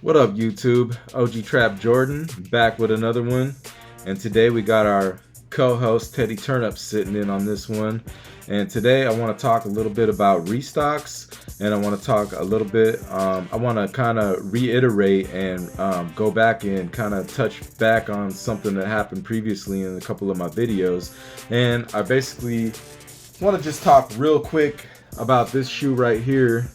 What up, YouTube? OG Trap Jordan back with another one, and today we got our co-host Teddy Turnip sitting in on this one. And today I want to talk a little bit about Restocks, and I want to talk a little bit. I want to kind of reiterate and go back and kind of touch back on something that happened previously in a couple of my videos. And I basically want to just talk real quick about this shoe right here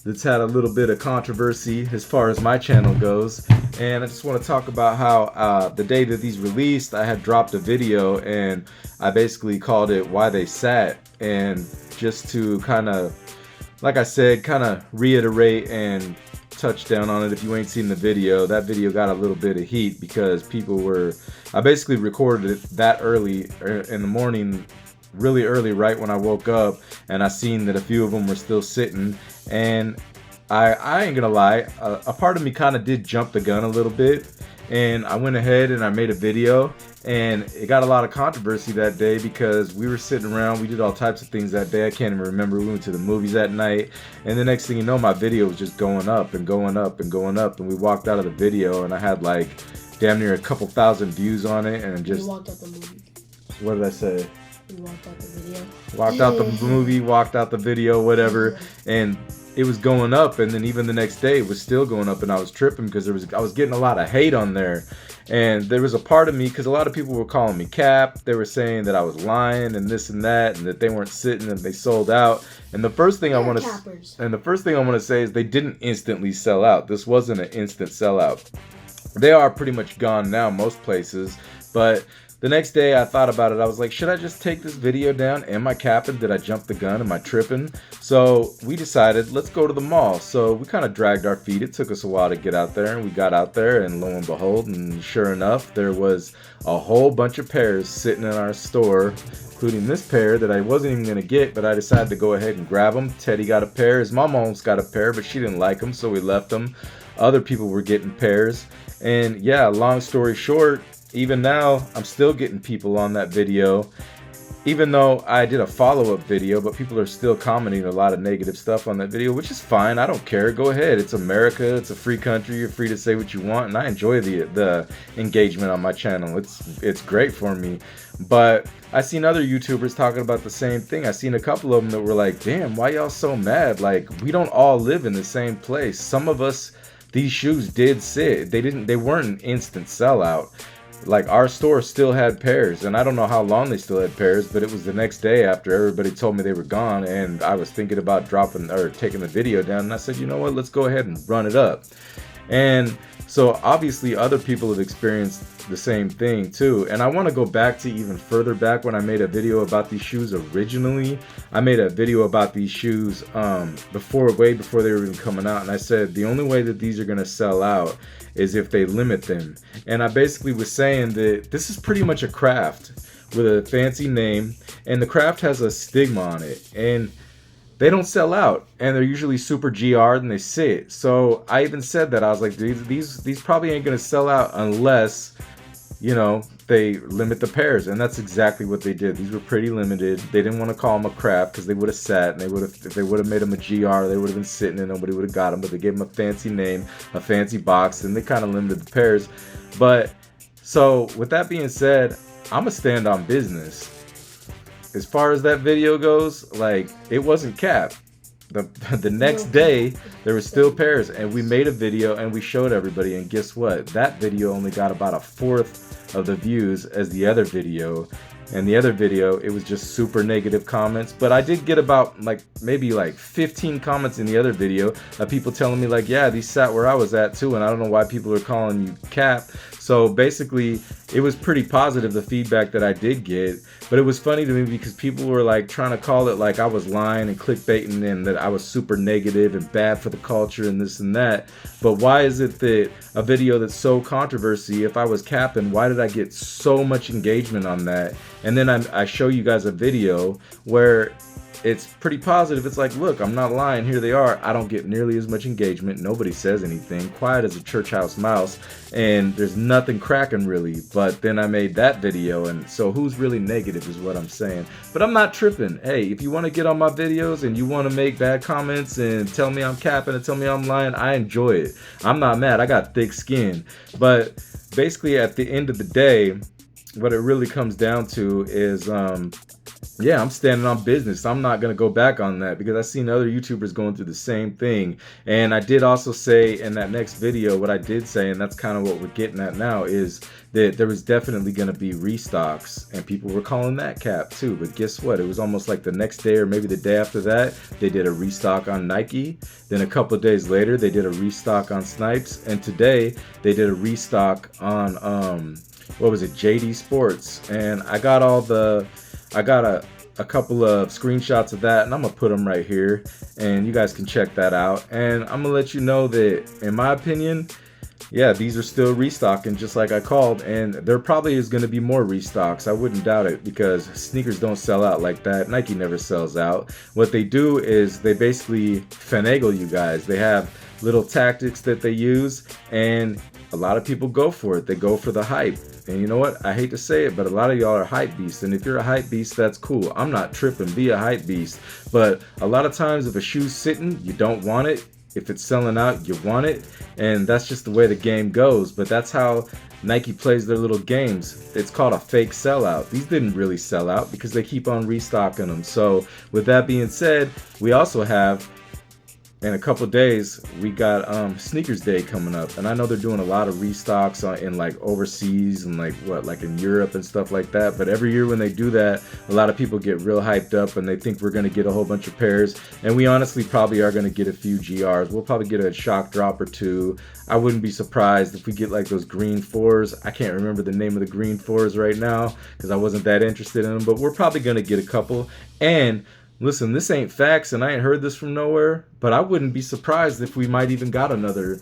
that's had a little bit of controversy as far as my channel goes. And I just want to talk about how the day that these released, I had dropped a video and I basically called it Why They Sat. And just to kind of, like I said, kind of reiterate and touch down on it. If you ain't seen the video, that video got a little bit of heat because people were, I basically recorded it that early in the morning, really early, right when I woke up, and I seen that a few of them were still sitting. And I ain't gonna lie, a part of me kind of did jump the gun a little bit, and I went ahead and I made a video, and it got a lot of controversy that day because we were sitting around, we did all types of things that day. I can't even remember. We went to the movies that night, and the next thing you know, my video was just going up and going up and going up, and we walked out of the video and I had like damn near a couple thousand views on it. And just, you walked out the movie. What did I say? You walked out the video. Walked out the movie, walked out the video, whatever, and it was going up. And then even the next day it was still going up, and I was tripping because I was getting a lot of hate on there. And there was a part of me, because a lot of people were calling me cap, they were saying that I was lying and this and that, and that they weren't sitting and they sold out. And the first thing I want to say is they didn't instantly sell out. This wasn't an instant sellout. They are pretty much gone now most places, but the next day I thought about it. I was like, should I just take this video down? Am I capping? Did I jump the gun? Am I tripping? So we decided, let's go to the mall. So we kind of dragged our feet. It took us a while to get out there, and we got out there, and lo and behold, and sure enough, there was a whole bunch of pairs sitting in our store, including this pair that I wasn't even going to get, but I decided to go ahead and grab them. Teddy got a pair. His mom almost got a pair, but she didn't like them, so we left them. Other people were getting pairs. And yeah, long story short, even now, I'm still getting people on that video, even though I did a follow-up video, but people are still commenting a lot of negative stuff on that video, which is fine. I don't care. Go ahead. It's America. It's a free country. You're free to say what you want, and I enjoy the engagement on my channel. It's great for me. But I seen other YouTubers talking about the same thing. I seen a couple of them that were like, damn, why y'all so mad? Like, we don't all live in the same place. Some of us, these shoes did sit. They weren't an instant sellout. Like, our store still had pairs, and I don't know how long they still had pairs, but it was the next day after everybody told me they were gone, and I was thinking about dropping or taking the video down, and I said, you know what, let's go ahead and run it up. And so obviously other people have experienced the same thing too. And I want to go back to even further back when I made a video about these shoes originally. I made a video about these shoes way before they were even coming out, and I said the only way that these are going to sell out is if they limit them. And I basically was saying that this is pretty much a craft with a fancy name, and the craft has a stigma on it, and they don't sell out, and they're usually super GR'd and they sit. So I even said that I was like, these probably ain't gonna sell out unless, you know, they limit the pairs. And that's exactly what they did. These were pretty limited. They didn't want to call them a craft because they would have sat, and if they would have made them a GR, they would have been sitting and nobody would have got them. But they gave them a fancy name, a fancy box, and they kind of limited the pairs. But so with that being said, I'm gonna stand on business. As far as that video goes, like, it wasn't cap. The next day there were still pairs, and we made a video and we showed everybody, and guess what? That video only got about a fourth of the views as the other video. And the other video, it was just super negative comments. But I did get about maybe 15 comments in the other video of people telling me like, yeah, these sat where I was at too, and I don't know why people are calling you cap. So basically it was pretty positive, the feedback that I did get. But it was funny to me because people were like trying to call it like I was lying and clickbaiting, and that I was super negative and bad for the culture and this and that. But why is it that a video that's so controversy, if I was capping, why did I get so much engagement on that? And then I show you guys a video where it's pretty positive. It's like, look, I'm not lying. Here they are. I don't get nearly as much engagement. Nobody says anything. Quiet as a church house mouse. And there's nothing cracking really. But then I made that video. And so who's really negative is what I'm saying. But I'm not tripping. Hey, if you want to get on my videos and you want to make bad comments and tell me I'm capping and tell me I'm lying, I enjoy it. I'm not mad. I got thick skin. But basically at the end of the day, what it really comes down to is yeah, I'm standing on business. I'm not going to go back on that because I've seen other YouTubers going through the same thing. And I did also say in that next video, what I did say, and that's kind of what we're getting at now, is that there was definitely going to be restocks, and people were calling that cap too. But guess what? It was almost like the next day or maybe the day after that, they did a restock on Nike. Then a couple of days later, they did a restock on Snipes. And today they did a restock on, what was it? JD Sports. And I got a couple of screenshots of that, and I'm gonna put them right here, and you guys can check that out. And I'm gonna let you know that, in my opinion, yeah, these are still restocking just like I called, and there probably is going to be more restocks. I wouldn't doubt it because sneakers don't sell out like that. Nike never sells out. What they do is they basically finagle you guys. They have little tactics that they use, and a lot of people go for it. They go for the hype. And you know what? I hate to say it, but a lot of y'all are hype beasts. And if you're a hype beast, that's cool. I'm not tripping. Be a hype beast. But a lot of times if a shoe's sitting, you don't want it. If it's selling out, you want it. And that's just the way the game goes. But that's how Nike plays their little games. It's called a fake sellout. These didn't really sell out because they keep on restocking them. So with that being said, we also have, in a couple of days, we got Sneakers Day coming up, and I know they're doing a lot of restocks in like overseas and like in Europe and stuff like that. But every year when they do that, a lot of people get real hyped up and they think we're gonna get a whole bunch of pairs, and we honestly probably are gonna get a few GRs. We'll probably get a shock drop or two. I wouldn't be surprised if we get like those green 4s. I can't remember the name of the green 4s right now because I wasn't that interested in them, but we're probably gonna get a couple. And listen, this ain't facts and I ain't heard this from nowhere, but I wouldn't be surprised if we might even got another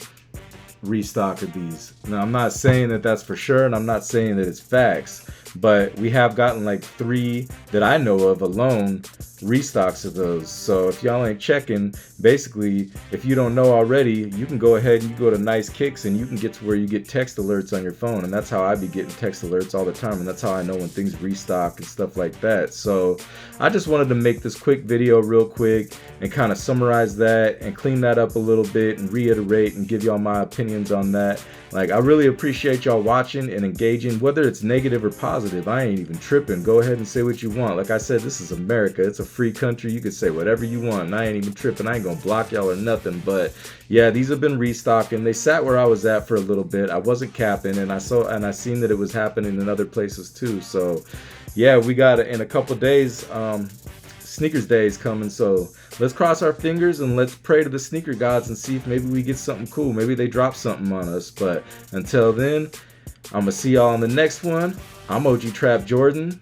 restock of these. Now, I'm not saying that that's for sure, and I'm not saying that it's facts, but we have gotten like 3 that I know of alone restocks of those. So if y'all ain't checking, basically, if you don't know already, you can go ahead and you go to Nice Kicks and you can get to where you get text alerts on your phone, and that's how I be getting text alerts all the time, and that's how I know when things restock and stuff like that. So I just wanted to make this quick video real quick and kind of summarize that and clean that up a little bit and reiterate and give y'all my opinions on that. Like, I really appreciate y'all watching and engaging, whether it's negative or positive. I ain't even tripping. Go ahead and say what you want. Like I said, this is America. It's a free country. You can say whatever you want, and I ain't even tripping. I ain't gonna block y'all or nothing. But yeah, these have been restocking. They sat where I was at for a little bit. I wasn't capping, and I seen that it was happening in other places too. So yeah, we got in a couple days. Sneakers Day is coming, so let's cross our fingers and let's pray to the sneaker gods and see if maybe we get something cool. Maybe they drop something on us. But until then, I'm gonna see y'all on the next one. I'm OG Trap Jordan.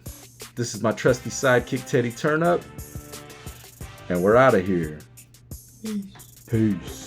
This is my trusty sidekick Teddy Turnup, and we're out of here. Peace.